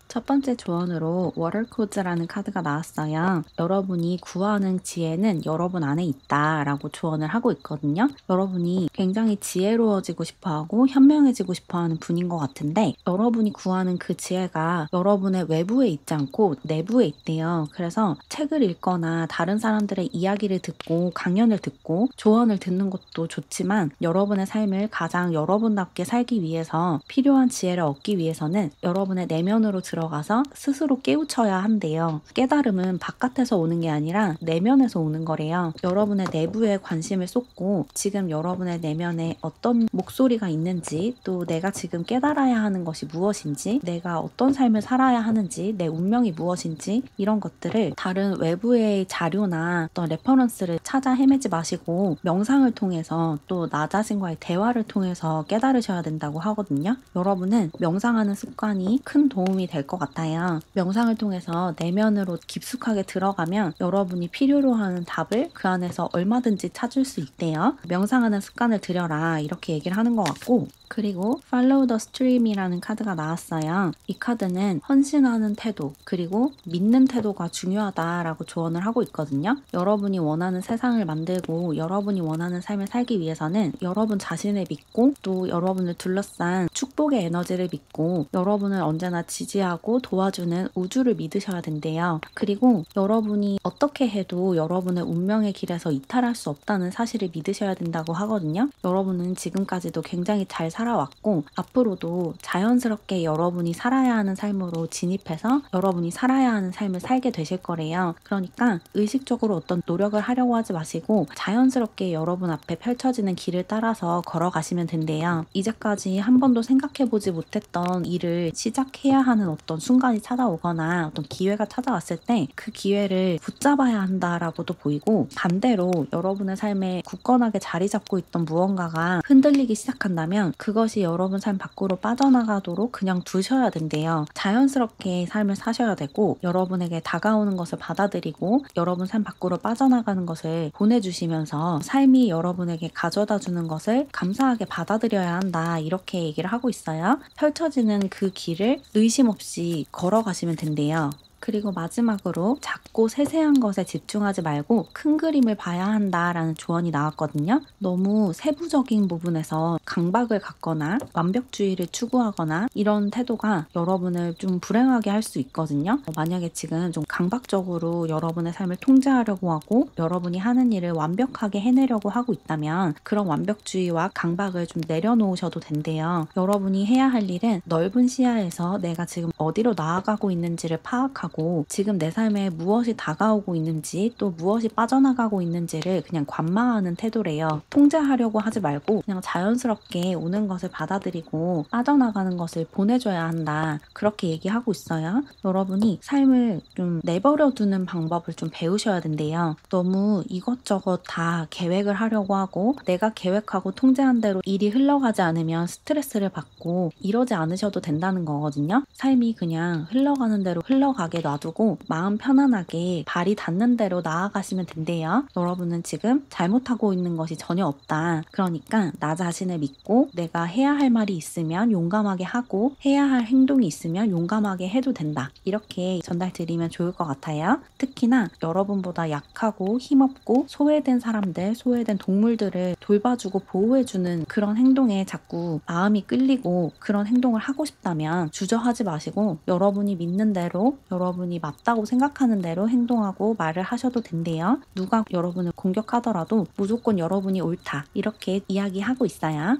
첫 번째 조언으로 워터코즈라는 카드가 나왔어요. 여러분이 구하는 지혜는 여러분 안에 있다 라고 조언을 하고 있거든요. 여러분이 굉장히 지혜로워지고 싶어하고 현명해지고 싶어하는 분인 것 같은데, 여러분이 구하는 그 지혜가 여러분의 외부에 있지 않고 내부에 있대요. 그래서 책을 읽거나 다른 사람들의 이야기를 듣고 강연을 듣고 조언을 듣는 것도 좋지만, 여러분의 삶을 가장 여러분답게 살기 위해서 필요한 지혜를 얻기 위해서는 여러분의 내면으로 들어가서 들어가서 스스로 깨우쳐야 한대요. 깨달음은 바깥에서 오는 게 아니라 내면에서 오는 거래요. 여러분의 내부에 관심을 쏟고 지금 여러분의 내면에 어떤 목소리가 있는지, 또 내가 지금 깨달아야 하는 것이 무엇인지, 내가 어떤 삶을 살아야 하는지, 내 운명이 무엇인지, 이런 것들을 다른 외부의 자료나 어떤 레퍼런스를 찾아 헤매지 마시고 명상을 통해서 또 나 자신과의 대화를 통해서 깨달으셔야 된다고 하거든요. 여러분은 명상하는 습관이 큰 도움이 될 것 같아요. 명상을 통해서 내면으로 깊숙하게 들어가면 여러분이 필요로 하는 답을 그 안에서 얼마든지 찾을 수 있대요. 명상하는 습관을 들여라, 이렇게 얘기를 하는 것 같고, 그리고 Follow the Stream이라는 카드가 나왔어요. 이 카드는 헌신하는 태도, 그리고 믿는 태도가 중요하다라고 조언을 하고 있거든요. 여러분이 원하는 세상을 만들고 여러분이 원하는 삶을 살기 위해서는 여러분 자신을 믿고, 또 여러분을 둘러싼 축복의 에너지를 믿고, 여러분을 언제나 지지하고 도와주는 우주를 믿으셔야 된대요. 그리고 여러분이 어떻게 해도 여러분의 운명의 길에서 이탈할 수 없다는 사실을 믿으셔야 된다고 하거든요. 여러분은 지금까지도 굉장히 잘 살아왔고 앞으로도 자연스럽게 여러분이 살아야 하는 삶으로 진입해서 여러분이 살아야 하는 삶을 살게 되실 거래요. 그러니까 의식적으로 어떤 노력을 하려고 하지 마시고 자연스럽게 여러분 앞에 펼쳐지는 길을 따라서 걸어가시면 된대요. 이제까지 한 번도 생각해보지 못했던 일을 시작해야 하는 어떤 순간이 찾아오거나 어떤 기회가 찾아왔을 때 그 기회를 붙잡아야 한다라고도 보이고, 반대로 여러분의 삶에 굳건하게 자리 잡고 있던 무언가가 흔들리기 시작한다면 그것이 여러분 삶 밖으로 빠져나가도록 그냥 두셔야 된대요. 자연스럽게 삶을 사셔야 되고, 여러분에게 다가오는 것을 받아들이고 여러분 삶 밖으로 빠져나가는 것을 보내주시면서 삶이 여러분에게 가져다 주는 것을 감사하게 받아들여야 한다, 이렇게 얘기를 하고 있어요. 펼쳐지는 그 길을 의심 없이 걸어가시면 된대요. 그리고 마지막으로 작고 세세한 것에 집중하지 말고 큰 그림을 봐야 한다라는 조언이 나왔거든요. 너무 세부적인 부분에서 강박을 갖거나 완벽주의를 추구하거나 이런 태도가 여러분을 좀 불행하게 할 수 있거든요. 만약에 지금 좀 강박적으로 여러분의 삶을 통제하려고 하고 여러분이 하는 일을 완벽하게 해내려고 하고 있다면 그런 완벽주의와 강박을 좀 내려놓으셔도 된대요. 여러분이 해야 할 일은 넓은 시야에서 내가 지금 어디로 나아가고 있는지를 파악하고 지금 내 삶에 무엇이 다가오고 있는지 또 무엇이 빠져나가고 있는지를 그냥 관망하는 태도래요. 통제하려고 하지 말고 그냥 자연스럽게 오는 것을 받아들이고 빠져나가는 것을 보내줘야 한다, 그렇게 얘기하고 있어요. 여러분이 삶을 좀 내버려 두는 방법을 좀 배우셔야 된대요. 너무 이것저것 다 계획을 하려고 하고 내가 계획하고 통제한 대로 일이 흘러가지 않으면 스트레스를 받고 이러지 않으셔도 된다는 거거든요. 삶이 그냥 흘러가는 대로 흘러가게 놔두고 마음 편안하게 발이 닿는 대로 나아가시면 된대요. 여러분은 지금 잘못하고 있는 것이 전혀 없다. 그러니까 나 자신을 믿고 내가 해야 할 말이 있으면 용감하게 하고 해야 할 행동이 있으면 용감하게 해도 된다, 이렇게 전달드리면 좋을 것 같아요. 특히나 여러분보다 약하고 힘없고 소외된 사람들, 소외된 동물들을 돌봐주고 보호해주는 그런 행동에 자꾸 마음이 끌리고 그런 행동을 하고 싶다면 주저하지 마시고 여러분이 믿는 대로 여러분이 맞다고 생각하는 대로 행동하고 말을 하셔도 된대요. 누가 여러분을 공격하더라도 무조건 여러분이 옳다, 이렇게 이야기하고 있어요.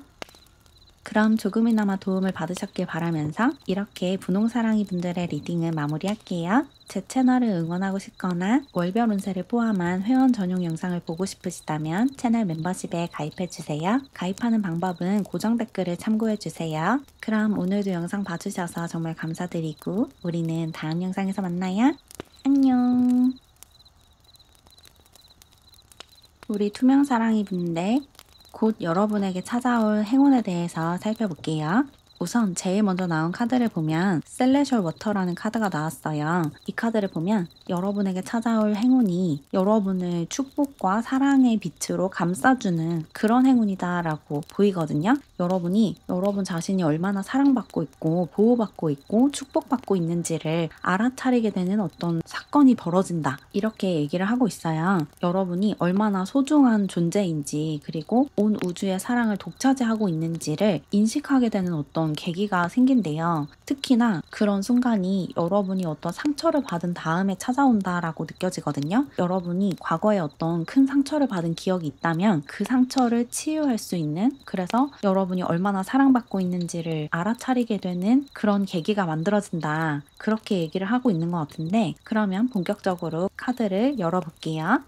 그럼 조금이나마 도움을 받으셨길 바라면서 이렇게 분홍사랑이 분들의 리딩을 마무리할게요. 제 채널을 응원하고 싶거나 월별 운세를 포함한 회원 전용 영상을 보고 싶으시다면 채널 멤버십에 가입해주세요. 가입하는 방법은 고정 댓글을 참고해주세요. 그럼 오늘도 영상 봐주셔서 정말 감사드리고 우리는 다음 영상에서 만나요. 안녕. 우리 투명사랑이 분들, 곧 여러분에게 찾아올 행운에 대해서 살펴볼게요. 우선 제일 먼저 나온 카드를 보면 셀레셜 워터라는 카드가 나왔어요. 이 카드를 보면 여러분에게 찾아올 행운이 여러분을 축복과 사랑의 빛으로 감싸주는 그런 행운이다 라고 보이거든요. 여러분이 여러분 자신이 얼마나 사랑받고 있고 보호받고 있고 축복받고 있는지를 알아차리게 되는 어떤 사건이 벌어진다, 이렇게 얘기를 하고 있어요. 여러분이 얼마나 소중한 존재인지, 그리고 온 우주의 사랑을 독차지하고 있는지를 인식하게 되는 어떤 어떤 계기가 생긴대요. 특히나 그런 순간이 여러분이 어떤 상처를 받은 다음에 찾아온다라고 느껴지거든요. 여러분이 과거에 어떤 큰 상처를 받은 기억이 있다면 그 상처를 치유할 수 있는, 그래서 여러분이 얼마나 사랑받고 있는지를 알아차리게 되는 그런 계기가 만들어진다. 그렇게 얘기를 하고 있는 것 같은데, 그러면 본격적으로 카드를 열어볼게요.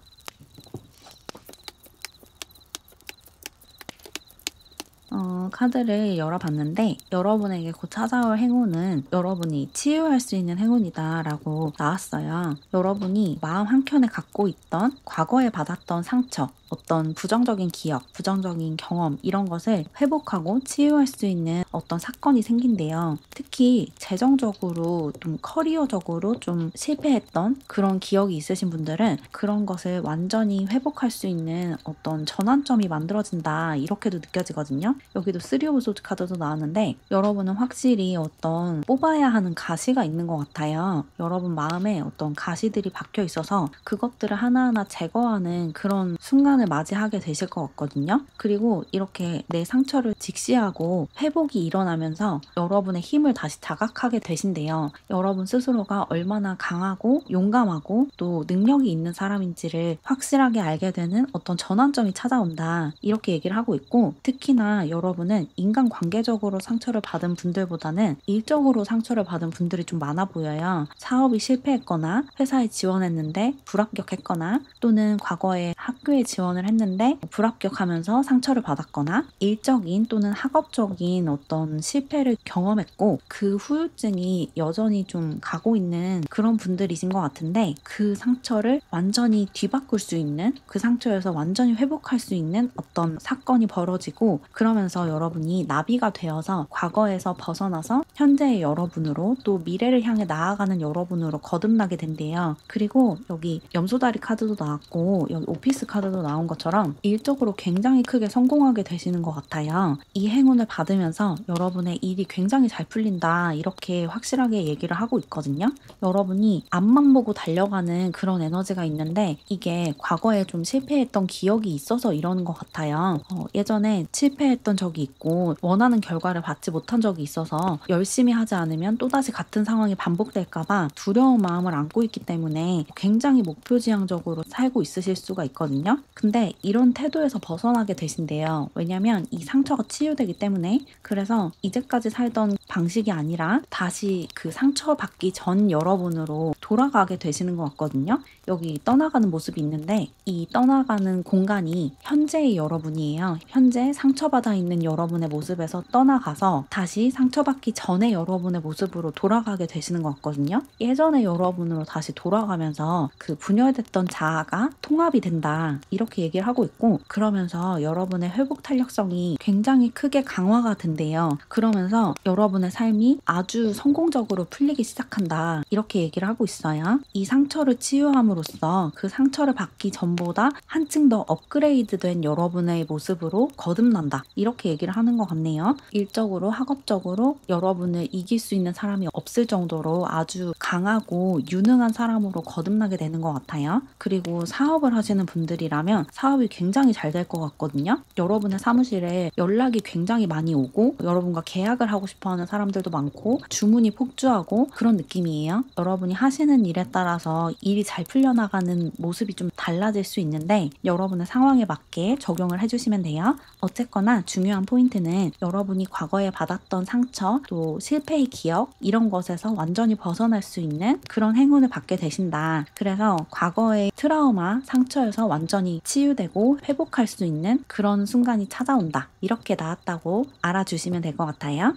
카드를 열어봤는데 여러분에게 곧 찾아올 행운은 여러분이 치유할 수 있는 행운이다라고 나왔어요. 여러분이 마음 한켠에 갖고 있던 과거에 받았던 상처, 어떤 부정적인 기억, 부정적인 경험 이런 것을 회복하고 치유할 수 있는 어떤 사건이 생긴대요. 특히 재정적으로 좀 커리어적으로 좀 실패했던 그런 기억이 있으신 분들은 그런 것을 완전히 회복할 수 있는 어떤 전환점이 만들어진다 이렇게도 느껴지거든요. 여기도 쓰리 오브 소드 카드도 나왔는데 여러분은 확실히 어떤 뽑아야 하는 가시가 있는 것 같아요. 여러분 마음에 어떤 가시들이 박혀 있어서 그것들을 하나하나 제거하는 그런 순간을 맞이하게 되실 것 같거든요. 그리고 이렇게 내 상처를 직시하고 회복이 일어나면서 여러분의 힘을 다시 자각하게 되신대요. 여러분 스스로가 얼마나 강하고 용감하고 또 능력이 있는 사람인지를 확실하게 알게 되는 어떤 전환점이 찾아온다. 이렇게 얘기를 하고 있고, 특히나 여러분은 인간관계적으로 상처를 받은 분들보다는 일적으로 상처를 받은 분들이 좀 많아 보여요. 사업이 실패했거나 회사에 지원했는데 불합격했거나 또는 과거에 학교에 지원을 했는데 불합격하면서 상처를 받았거나 일적인 또는 학업적인 어떤 실패를 경험했고 그 후유증이 여전히 좀 가고 있는 그런 분들이신 것 같은데, 그 상처를 완전히 뒤바꿀 수 있는, 그 상처에서 완전히 회복할 수 있는 어떤 사건이 벌어지고, 그러면서 여러분이 나비가 되어서 과거에서 벗어나서 현재의 여러분으로 또 미래를 향해 나아가는 여러분으로 거듭나게 된대요. 그리고 여기 염소다리 카드도 나왔고 여기 오피스 카드도 나온 것처럼 일적으로 굉장히 크게 성공하게 되시는 것 같아요. 이 행운을 받으면서 여러분의 일이 굉장히 잘 풀린다 이렇게 확실하게 얘기를 하고 있거든요. 여러분이 앞만 보고 달려가는 그런 에너지가 있는데 이게 과거에 좀 실패했던 기억이 있어서 이러는 것 같아요. 예전에 실패했던 적이 있고 원하는 결과를 받지 못한 적이 있어서 열심히 하지 않으면 또다시 같은 상황이 반복될까봐 두려운 마음을 안고 있기 때문에 굉장히 목표지향적으로 살고 있으실 수가 있거든요. 근데 이런 태도에서 벗어나게 되신대요. 왜냐면 이 상처가 치유되기 때문에. 그래서 이제까지 살던 방식이 아니라 다시 그 상처받기 전 여러분으로 돌아가게 되시는 것 같거든요. 여기 떠나가는 모습이 있는데 이 떠나가는 공간이 현재의 여러분이에요. 현재 상처받아 있는 여러분의 모습에서 떠나가서 다시 상처받기 전의 여러분의 모습으로 돌아가게 되시는 것 같거든요. 예전의 여러분으로 다시 돌아가면서 그 분열됐던 자아가 통합이 된다 이렇게 얘기를 하고 있고, 그러면서 여러분의 회복 탄력성이 굉장히 크게 강화가 된대요. 그러면서 여러분의 삶이 아주 성공적으로 풀리기 시작한다 이렇게 얘기를 하고 있어요. 이 상처를 치유함으로써 그 상처를 받기 전보다 한층 더 업그레이드된 여러분의 모습으로 거듭난다 이렇게 얘기를 하는 것 같네요. 일적으로 학업적으로 여러분을 이길 수 있는 사람이 없을 정도로 아주 강하고 유능한 사람으로 거듭나게 되는 것 같아요. 그리고 사업을 하시는 분들이라면 사업이 굉장히 잘 될 것 같거든요. 여러분의 사무실에 연락이 굉장히 많이 오고 여러분과 계약을 하고 싶어하는 사람들도 많고 주문이 폭주하고 그런 느낌이에요. 여러분이 하시는 일에 따라서 일이 잘 풀려나가는 모습이 좀 달라질 수 있는데 여러분의 상황에 맞게 적용을 해주시면 돼요. 어쨌거나 중요한 포인트는 여러분이 과거에 받았던 상처 또 실패의 기억 이런 것에서 완전히 벗어날 수 있는 그런 행운을 받게 되신다. 그래서 과거의 트라우마 상처에서 완전히 치유되고 회복할 수 있는 그런 순간이 찾아온다 이렇게 나왔다고 알아주시면 될 것 같아요.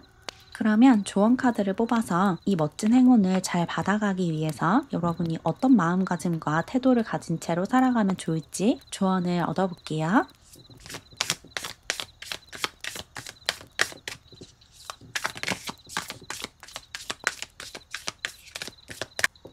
그러면 조언 카드를 뽑아서 이 멋진 행운을 잘 받아가기 위해서 여러분이 어떤 마음가짐과 태도를 가진 채로 살아가면 좋을지 조언을 얻어볼게요.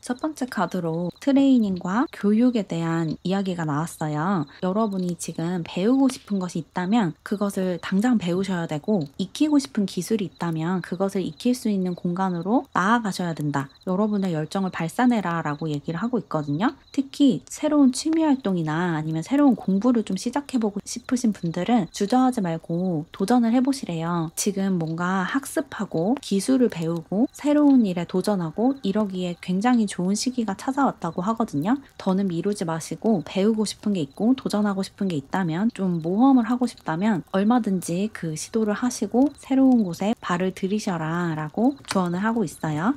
첫 번째 카드로 트레이닝과 교육에 대한 이야기가 나왔어요. 여러분이 지금 배우고 싶은 것이 있다면 그것을 당장 배우셔야 되고, 익히고 싶은 기술이 있다면 그것을 익힐 수 있는 공간으로 나아가셔야 된다. 여러분의 열정을 발산해라 라고 얘기를 하고 있거든요. 특히 새로운 취미 활동이나 아니면 새로운 공부를 좀 시작해보고 싶으신 분들은 주저하지 말고 도전을 해보시래요. 지금 뭔가 학습하고 기술을 배우고 새로운 일에 도전하고 이러기에 굉장히 좋은 시기가 찾아왔다고 하거든요. 더는 미루지 마시고 배우고 싶은 게 있고 도전하고 싶은 게 있다면, 좀 모험을 하고 싶다면 얼마든지 그 시도를 하시고 새로운 곳에 발을 들이셔라 라고 조언을 하고 있어요.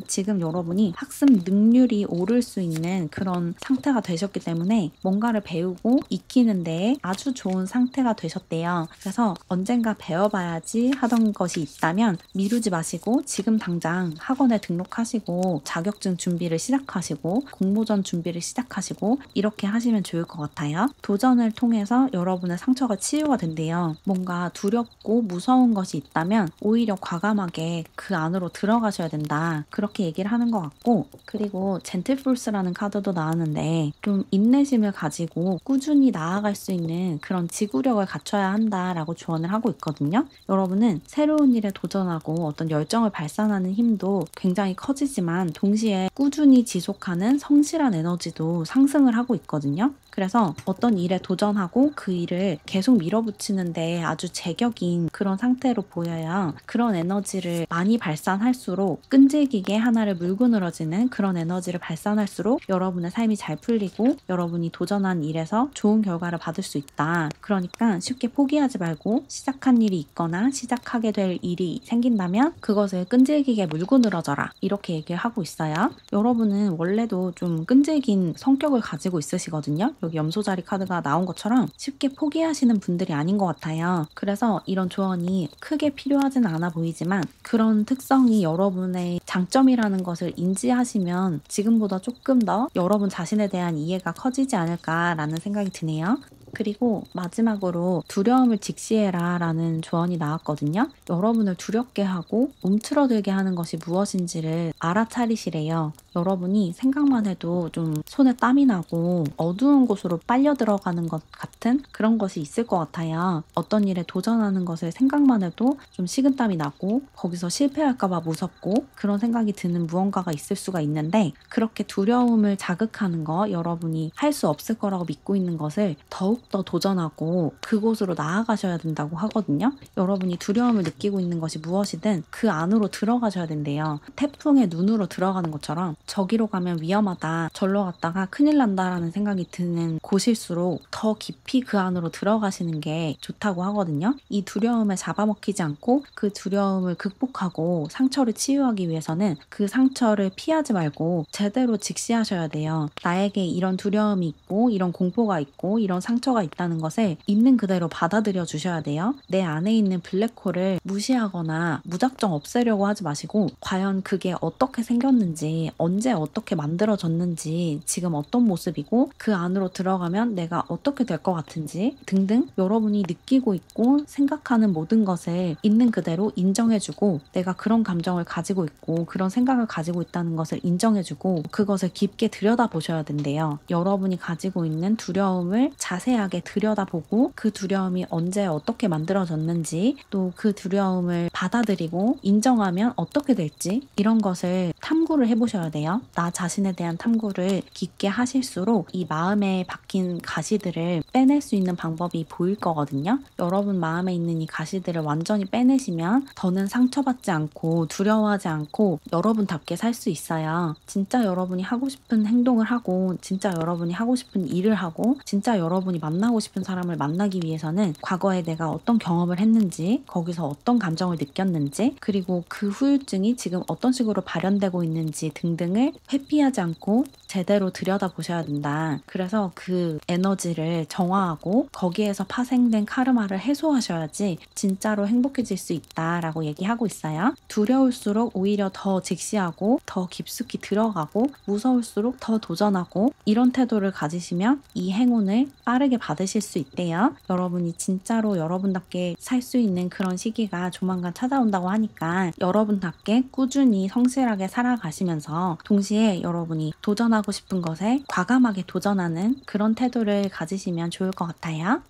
지금 여러분이 학습 능률이 오를 수 있는 그런 상태가 되셨기 때문에 뭔가를 배우고 익히는 데에 아주 좋은 상태가 되셨대요. 그래서 언젠가 배워봐야지 하던 것이 있다면 미루지 마시고 지금 당장 학원에 등록하시고 자격증 준비를 시작하시고 공모전 준비를 시작하시고 이렇게 하시면 좋을 것 같아요. 도전을 통해서 여러분의 상처가 치유가 된대요. 뭔가 두렵고 무서운 것이 있다면 오히려 과감하게 그 안으로 들어가셔야 된다, 그렇게 얘기를 하는 것 같고, 그리고 젠틀폴스라는 카드도 나왔는데 좀 인내심을 가지고 꾸준히 나아갈 수 있는 그런 지구력을 갖춰야 한다라고 조언을 하고 있거든요. 여러분은 새로운 일에 도전하고 어떤 열정을 발산하는 힘도 굉장히 커지지만 동시에 꾸준히 지속하는 성실한 에너지도 상승을 하고 있거든요. 그래서 어떤 일에 도전하고 그 일을 계속 밀어붙이는데 아주 제격인 그런 상태로 보여야 그런 에너지를 많이 발산할수록, 끈질기게 하나를 물고 늘어지는 그런 에너지를 발산할수록 여러분의 삶이 잘 풀리고 여러분이 도전한 일에서 좋은 결과를 받을 수 있다. 그러니까 쉽게 포기하지 말고 시작한 일이 있거나 시작하게 될 일이 생긴다면 그것을 끈질기게 물고 늘어져라, 이렇게 얘기를 하고 있어요. 여러분은 원래도 좀 끈질긴 성격을 가지고 있으시거든요. 여기 염소자리 카드가 나온 것처럼 쉽게 포기하시는 분들이 아닌 것 같아요. 그래서 이런 조언이 크게 필요하진 않아 보이지만 그런 특성이 여러분의 장점이라는 것을 인지하시면 지금보다 조금 더 여러분 자신에 대한 이해가 커지지 않을까라는 생각이 드네요. 그리고 마지막으로 두려움을 직시해라 라는 조언이 나왔거든요. 여러분을 두렵게 하고 움츠러들게 하는 것이 무엇인지를 알아차리시래요. 여러분이 생각만 해도 좀 손에 땀이 나고 어두운 곳으로 빨려 들어가는 것 같은 그런 것이 있을 것 같아요. 어떤 일에 도전하는 것을 생각만 해도 좀 식은땀이 나고 거기서 실패할까봐 무섭고 그런 생각이 드는 무언가가 있을 수가 있는데, 그렇게 두려움을 자극하는 거, 여러분이 할 수 없을 거라고 믿고 있는 것을 더욱더 도전하고 그곳으로 나아가셔야 된다고 하거든요. 여러분이 두려움을 느끼고 있는 것이 무엇이든 그 안으로 들어가셔야 된대요. 태풍의 눈으로 들어가는 것처럼 저기로 가면 위험하다, 절로 갔다가 큰일 난다라는 생각이 드는 곳일수록 더 깊이 그 안으로 들어가시는 게 좋다고 하거든요. 이 두려움에 잡아먹히지 않고 그 두려움을 극복하고 상처를 치유하기 위해서는 그 상처를 피하지 말고 제대로 직시하셔야 돼요. 나에게 이런 두려움이 있고 이런 공포가 있고 이런 상처가 있다는 것을 있는 그대로 받아들여 주셔야 돼요. 내 안에 있는 블랙홀을 무시하거나 무작정 없애려고 하지 마시고, 과연 그게 어떻게 생겼는지, 언제 어떻게 만들어졌는지, 지금 어떤 모습이고 그 안으로 들어가면 내가 어떻게 될 것 같은지 등등 여러분이 느끼고 있고 생각하는 모든 것을 있는 그대로 인정해주고, 내가 그런 감정을 가지고 있고 그런 생각을 가지고 있다는 것을 인정해주고 그것을 깊게 들여다보셔야 된대요. 여러분이 가지고 있는 두려움을 자세하게 들여다보고 그 두려움이 언제 어떻게 만들어졌는지, 또 그 두려움을 받아들이고 인정하면 어떻게 될지, 이런 것을 탐구를 해보셔야 돼요. 나 자신에 대한 탐구를 깊게 하실수록 이 마음에 박힌 가시들을 빼낼 수 있는 방법이 보일 거거든요. 여러분 마음에 있는 이 가시들을 완전히 빼내시면 더는 상처받지 않고 두려워하지 않고 여러분답게 살 수 있어요. 진짜 여러분이 하고 싶은 행동을 하고 진짜 여러분이 하고 싶은 일을 하고 진짜 여러분이 만나고 싶은 사람을 만나기 위해서는 과거에 내가 어떤 경험을 했는지, 거기서 어떤 감정을 느꼈는지, 그리고 그 후유증이 지금 어떤 식으로 발현되고 있는지 등등을 회피하지 않고 제대로 들여다보셔야 된다. 그래서 그 에너지를 정화하고 거기에서 파생된 카르마를 해소하셔야지 진짜로 행복해질 수 있다라고 얘기하고 있어요. 두려울수록 오히려 더 직시하고 더 깊숙이 들어가고 무서울수록 더 도전하고 이런 태도를 가지시면 이 행운을 빠르게 받으실 수 있대요. 여러분이 진짜로 여러분답게 살 수 있는 그런 시기가 조만간 찾아온다고 하니까 여러분답게 꾸준히 성실하게 살아가시면서 동시에 여러분이 도전하고 도전하고 싶은 것에 과감하게 도전하는 그런 태도를 가지시면 좋을 것 같아요.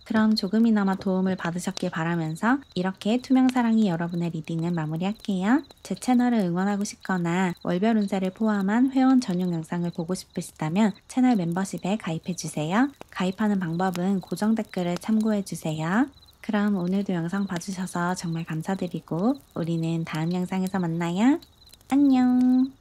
그럼 조금이나마 도움을 받으셨길 바라면서 이렇게 투명사랑이 여러분의 리딩은 마무리할게요. 제 채널을 응원하고 싶거나 월별 운세를 포함한 회원 전용 영상을 보고 싶으시다면 채널 멤버십에 가입해주세요. 가입하는 방법은 고정 댓글을 참고해주세요. 그럼 오늘도 영상 봐주셔서 정말 감사드리고 우리는 다음 영상에서 만나요. 안녕.